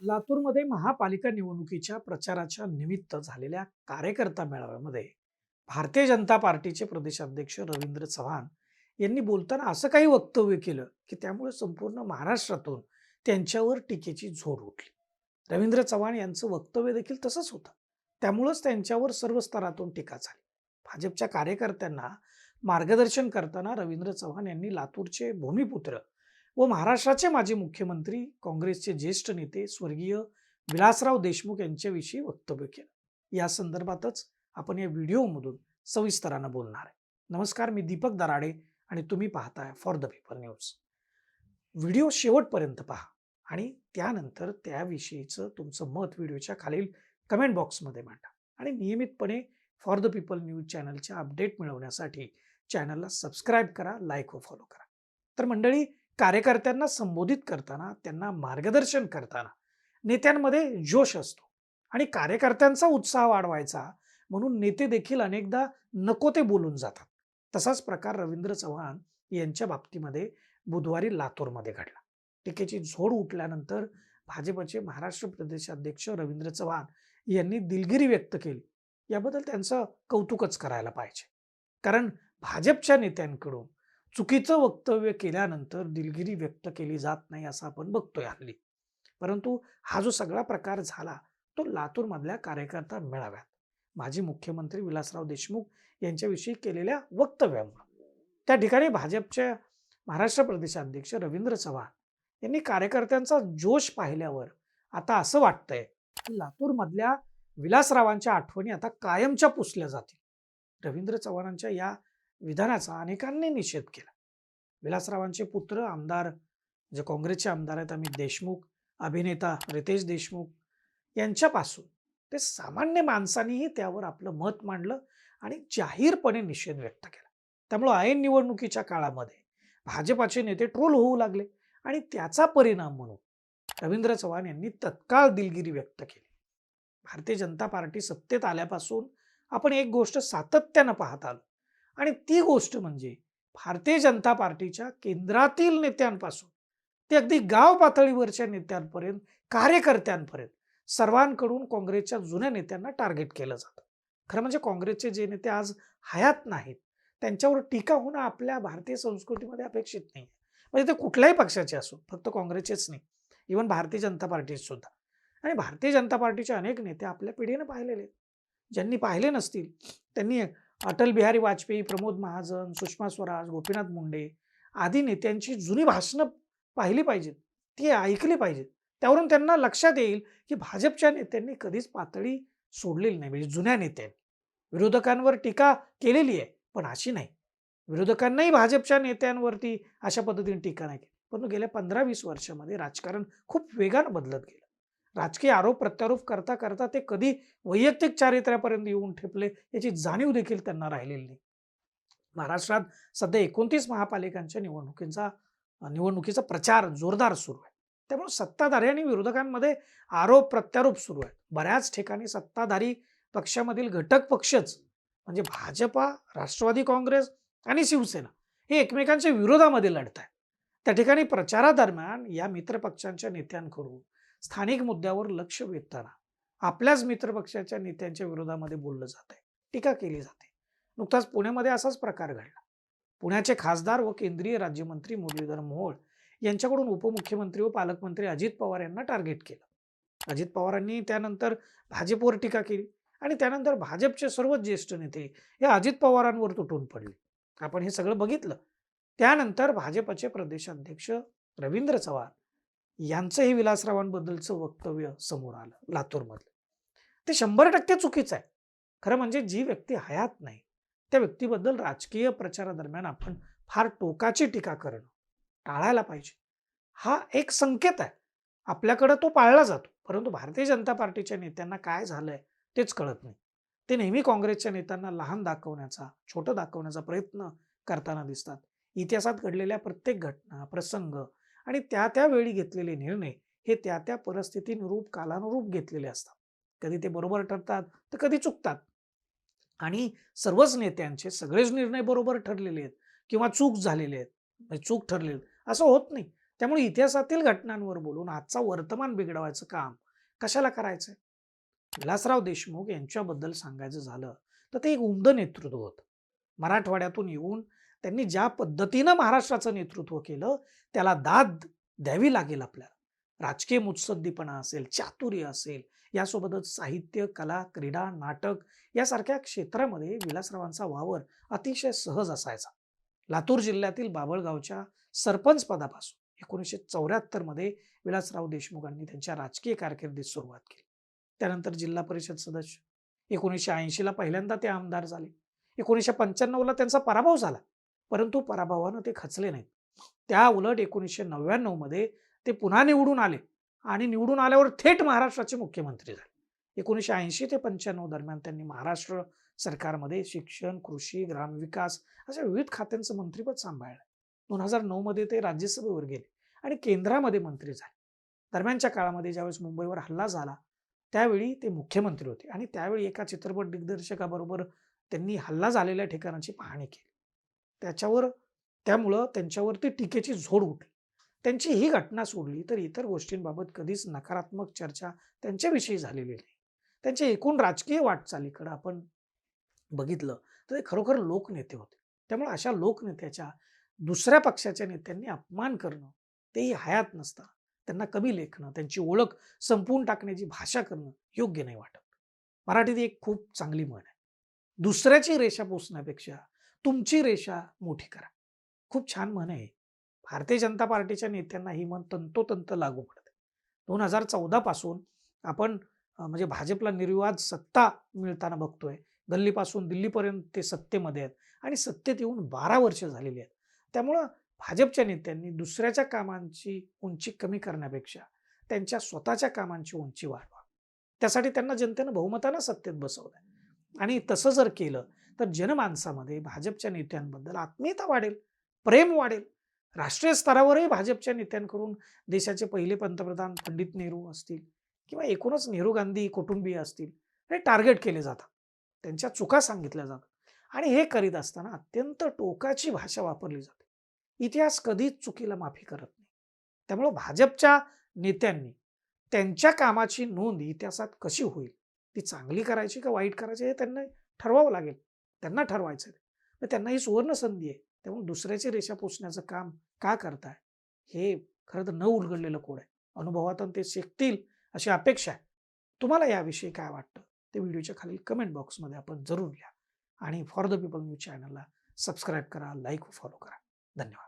लातूरमध्ये महापालिका निवडणुकीच्या प्रचाराच्या निमित्त झालेल्या कार्यकर्ता मेळाव्यामध्ये भारतीय जनता पार्टीचे प्रदेशाध्यक्ष रवींद्र चव्हाण यांनी बोलताना असं काही वक्तव्य केलं की त्यामुळे संपूर्ण महाराष्ट्रातून त्यांच्यावर टीकेची झोड उठली. रवींद्र चव्हाण यांचं वक्तव्य देखील तसंच होतं. त्यामुळंच त्यांच्यावर सर्व स्तरातून टीका झाली. भाजपच्या कार्यकर्त्यांना मार्गदर्शन करताना रवींद्र चव्हाण यांनी लातूरचे भूमिपुत्र व महाराष्ट्राचे माजी मुख्यमंत्री काँग्रेसचे ज्येष्ठ नेते स्वर्गीय विलासराव देशमुख यांच्याविषयी वक्तव्य केलं. या संदर्भातच आपण या व्हिडिओमधून सविस्तरानं बोलणार आहे. नमस्कार, मी दीपक दराडे आणि तुम्ही पाहताय for the people news. Video शेवटपर्यंत पहा आणि त्यानंतर त्याविषयीचं तुमचं मत व्हिडिओच्या खालील कमेंट बॉक्समध्ये मांडा. आणि नियमितपणे फॉर द पीपल न्यूज चॅनलच्या अपडेट मिळवण्यासाठी चॅनलला सबस्क्राईब करा, लाईक व फॉलो करा. तर मंडळी, कार्यकर्त्यांना संबोधित करताना, त्यांना मार्गदर्शन करताना नेत्यांमध्ये जोश असतो आणि कार्यकर्त्यांचा उत्साह वाढवायचा म्हणून नेते देखील अनेकदा नको ते बोलून जातात. तसाच प्रकार रवींद्र चव्हाण यांच्या बाबतीमध्ये बुधवारी लातूरमध्ये घडला. टीकेची झोड उठल्यानंतर भाजपचे महाराष्ट्र प्रदेशाध्यक्ष रवींद्र चव्हाण यांनी दिलगिरी व्यक्त केली. याबद्दल त्यांचं कौतुकच करायला पाहिजे. कारण भाजपच्या नेत्यांकडून चुकीचं वक्तव्य केल्यानंतर दिलगिरी व्यक्त केली जात नाही असं आपण बघतोय हल्ली. परंतु हा जो सगळा प्रकार झाला तो लातूरमधल्या कार्यकर्ता मेळाव्यात माजी मुख्यमंत्री विलासराव देशमुख यांच्याविषयी केलेल्या वक्तव्यामुळे. त्या ठिकाणी भाजपचे महाराष्ट्र प्रदेशाध्यक्ष रवींद्र चव्हाण यांनी कार्यकर्त्यांचा जोश पाहिल्यावर आता असं वाटतंय की लातूरमधल्या विलासरावांच्या आठवणी आता कायमच्या पुसल्या जातील. रवींद्र चव्हाणांच्या या विधानाचा अनेकांनी निषेध केला. विलासरावांचे पुत्र आमदार, जे काँग्रेसचे आमदार आहेत अमित देशमुख, अभिनेता रितेश देशमुख यांच्यापासून ते सामान्य माणसांनीही त्यावर आपलं मत मांडलं आणि जाहीरपणे निषेध व्यक्त केला. त्यामुळे ऐन निवडणुकीच्या काळामध्ये भाजपाचे नेते ट्रोल होऊ लागले आणि त्याचा परिणाम म्हणून रवींद्र चव्हाण यांनी तत्काळ दिलगिरी व्यक्त केली. भारतीय जनता पार्टी सत्तेत आल्यापासून आपण एक गोष्ट सातत्यानं पाहत आलो आणि ती गोष्ट म्हणजे भारतीय जनता पार्टीच्या केंद्रातील नेत्यांपासून ते अगदी गाव पातळीवरच्या नेत्यांपर्यंत, कार्यकर्त्यांपर्यंत सर्वांकडून काँग्रेसच्या जुन्या नेत्यांना टार्गेट केलं जातं. खरं म्हणजे काँग्रेसचे जे नेते आज हयात नाहीत त्यांच्यावर टीका होणं आपल्या भारतीय संस्कृतीमध्ये अपेक्षित नाही. म्हणजे ते कुठल्याही पक्षाचे असो, फक्त काँग्रेसचेच नाही, इव्हन भारतीय जनता पार्टी सुद्धा. आणि भारतीय जनता पार्टीचे अनेक नेते आपल्या पिढीने पाहिलेले आहेत. ज्यांनी पाहिले नसतील त्यांनी अटल बिहारी वाजपेयी, प्रमोद महाजन, सुषमा स्वराज, गोपीनाथ मुंडे आदी नेत्यांची जुनी भाषणं पाहिली पाहिजेत, ती ऐकली पाहिजेत. त्यावरून त्यांना लक्षात येईल की भाजपच्या नेत्यांनी कधीच पातळी सोडलेली नाही. म्हणजे जुन्या नेत्यांनी विरोधकांवर टीका केलेली आहे, पण अशी नाही. विरोधकांनाही भाजपच्या नेत्यांवरती अशा पद्धतीने टीका नाही केली. परंतु गेल्या 15-20 वर्षामध्ये राजकारण खूप वेगानं बदलत गेलं. राजकीय आरोप प्रत्यारोप करता करता ते कधी वैयक्तिक चारित्र्यापर्यंत येऊन ठेपले याची जाणीव देखील त्यांना राहिलेली नाही. महाराष्ट्रात सध्या 29 महापालिकांच्या निवडणुकीचा प्रचार जोरदार सुरू आहे. त्यामुळे सत्ताधारी आणि विरोधकांमध्ये आरोप प्रत्यारोप सुरू आहेत. बऱ्याच ठिकाणी सत्ताधारी पक्षामधील घटक पक्षच म्हणजे भाजपा, राष्ट्रवादी काँग्रेस आणि शिवसेना हे एकमेकांच्या विरोधामध्ये लढत आहेत. त्या ठिकाणी प्रचारादरम्यान या मित्रपक्षांच्या नेत्यांकडून स्थानिक मुद्द्यावर लक्ष वेधताना आपल्याच मित्रपक्षाच्या नेत्यांच्या विरोधामध्ये बोललं जात आहे, टीका केली जाते. नुकताच पुण्यामध्ये असाच प्रकार घडला. पुण्याचे खासदार व केंद्रीय राज्यमंत्री मुरलीधर मोहोळ यांच्याकडून उपमुख्यमंत्री व पालकमंत्री अजित पवार यांना टार्गेट केलं. अजित पवारांनी त्यानंतर भाजपवर टीका केली आणि त्यानंतर भाजपचे सर्वच ज्येष्ठ नेते हे अजित पवारांवर तुटून पडले. आपण हे सगळं बघितलं. त्यानंतर भाजपचे प्रदेशाध्यक्ष रवींद्र चव्हाण यांचंही विलासरावांबद्दलचं वक्तव्य समोर आलं लातूरमधलं. ते 100% चुकीचं आहे. खरं म्हणजे जी व्यक्ती हयात नाही त्या व्यक्तीबद्दल राजकीय प्रचारादरम्यान आपण फार टोकाची टीका करणं टाळायला पाहिजे. हा एक संकेत आहे. आपल्याकडे तो पाळला जातो. परंतु भारतीय जनता पार्टीच्या नेत्यांना काय झालंय तेच कळत नाही. ते नेहमी काँग्रेसच्या नेत्यांना लहान दाखवण्याचा, छोटं दाखवण्याचा प्रयत्न करताना दिसतात. इतिहासात घडलेल्या प्रत्येक घटना, प्रसंग आणि त्या त्या वेळी घेतलेले निर्णय हे त्या त्या परिस्थितीनुरूप, कालानुरूप घेतलेले असतात. कधी ते बरोबर ठरतात तर कधी चुकतात. आणि सर्वच नेत्यांचे सगळेच निर्णय बरोबर ठरलेले आहेत किंवा चूक झालेले आहेत, म्हणजे चूक ठरलेले असं होत नाही. त्यामुळे इतिहासातील घटनांवर बोलून आजचा वर्तमान बिघडवायचं काम कशाला करायचंय? विलासराव देशमुख यांच्याबद्दल सांगायचं झालं तर ते एक उमदं नेतृत्व होतं. मराठवाड्यातून येऊन त्यांनी ज्या पद्धतीनं महाराष्ट्राचं नेतृत्व केलं त्याला दाद द्यावी लागेल आपल्याला. राजकीय मुत्सद्दीपणा असेल, चातुर्य असेल, यासोबतच साहित्य, कला, क्रीडा, नाटक यासारख्या क्षेत्रामध्ये विलासरावांचा वावर अतिशय सहज असायचा. लातूर जिल्ह्यातील बाभळगावच्या सरपंच पदापासून 1974 मध्ये विलासराव देशमुखांनी त्यांच्या राजकीय कारकिर्दीस सुरुवात केली. त्यानंतर जिल्हा परिषद सदस्य, 1980 ला पहिल्यांदा ते आमदार झाले. 1995 ला त्यांचा पराभव झाला, परंतु पराभवानं ते खचले नाहीत. त्या उलट 1999 मध्ये ते पुन्हा निवडून आले आणि निवडून आल्यावर थेट महाराष्ट्राचे मुख्यमंत्री झाले. 1980 ते 95 दरम्यान त्यांनी महाराष्ट्र सरकारमध्ये शिक्षण, कृषी, ग्रामविकास अशा विविध खात्यांचं मंत्रिपद सांभाळलं. 2009 मध्ये ते राज्यसभेवर गेले आणि केंद्रामध्ये मंत्री झाले. दरम्यानच्या काळामध्ये ज्यावेळेस मुंबईवर हल्ला झाला त्यावेळी ते मुख्यमंत्री होते आणि त्यावेळी एका चित्रपट दिग्दर्शकाबरोबर त्यांनी हल्ला झालेल्या ठिकाणाची पाहणी केली. त्याच्यावर त्यामुळं त्यांच्यावरती टीकेची झोड उठली. त्यांची ही घटना सोडली तर इतर गोष्टींबाबत कधीच नकारात्मक चर्चा त्यांच्याविषयी झालेली नाही. त्यांच्या एकूण राजकीय वाटचालीकडे आपण बघितलं तर ते खरोखर लोकनेते होते. त्यामुळे अशा लोकनेत्याच्या दुसऱ्या पक्षाच्या नेत्यांनी अपमान करणं, तेही हयात नसताना त्यांना कमी लेखणं, त्यांची ओळख संपवून टाकण्याची भाषा करणं योग्य नाही वाटत. मराठीत एक खूप चांगली म्हण आहे, दुसऱ्याची रेषा पुसण्यापेक्षा तुमची रेषा मोठी करा. खूप छान म्हण आहे. भारतीय जनता पार्टीच्या नेत्यांना ही म्हण तंतोतंत लागू पडते. 2014 पासून आपण म्हणजे भाजपला निर्विवाद सत्ता मिळताना बघतोय. गल्लीपासून दिल्लीपर्यंत ते सत्तेमध्ये आहेत आणि सत्तेत येऊन 12 वर्ष झालेली आहेत. त्यामुळं भाजपच्या नेत्यांनी दुसऱ्याच्या कामांची उंची कमी करण्यापेक्षा त्यांच्या स्वतःच्या कामांची उंची वाढवा. त्यासाठी त्यांना जनतेनं बहुमतानं सत्तेत बसवलंय आणि तसं जर केलं तर जनमानसामध्ये भाजपच्या नेत्यांबद्दल आत्मीयता वाढेल, प्रेम वाढेल. राष्ट्रीय स्तरावरही भाजपच्या नेत्यांकडून देशाचे पहिले पंतप्रधान पंडित नेहरू असतील किंवा एकूणच नेहरू गांधी कुटुंबीय असतील, हे टार्गेट केले जातात. त्यांच्या चुका सांगितल्या जातात आणि हे करीत असताना अत्यंत टोकाची भाषा वापरली जाते. इतिहास कधीच चुकीला माफी करत नाही. त्यामुळे भाजपच्या नेत्यांनी त्यांच्या कामाची नोंद इतिहासात कशी होईल, ती चांगली करायची का वाईट करायची हे त्यांना ठरवावं लागेल. त्यांना ठरवायचं आहे. तर त्यांना ही सुवर्ण संधी आहे. त्यामुळे दुसऱ्याची रेषा पुसण्याचं काम का करताय, हे खरं तर न उलगडलेलं कोड आहे. अनुभवातून ते शिकतील अशी अपेक्षा आहे. तुम्हाला याविषयी काय वाटतं ते व्हिडिओच्या खालील कमेंट बॉक्समध्ये आपण जरूर लिहा आणि फॉर द पीपल न्यूज चॅनलला सबस्क्राईब करा, लाईक व फॉलो करा. धन्यवाद.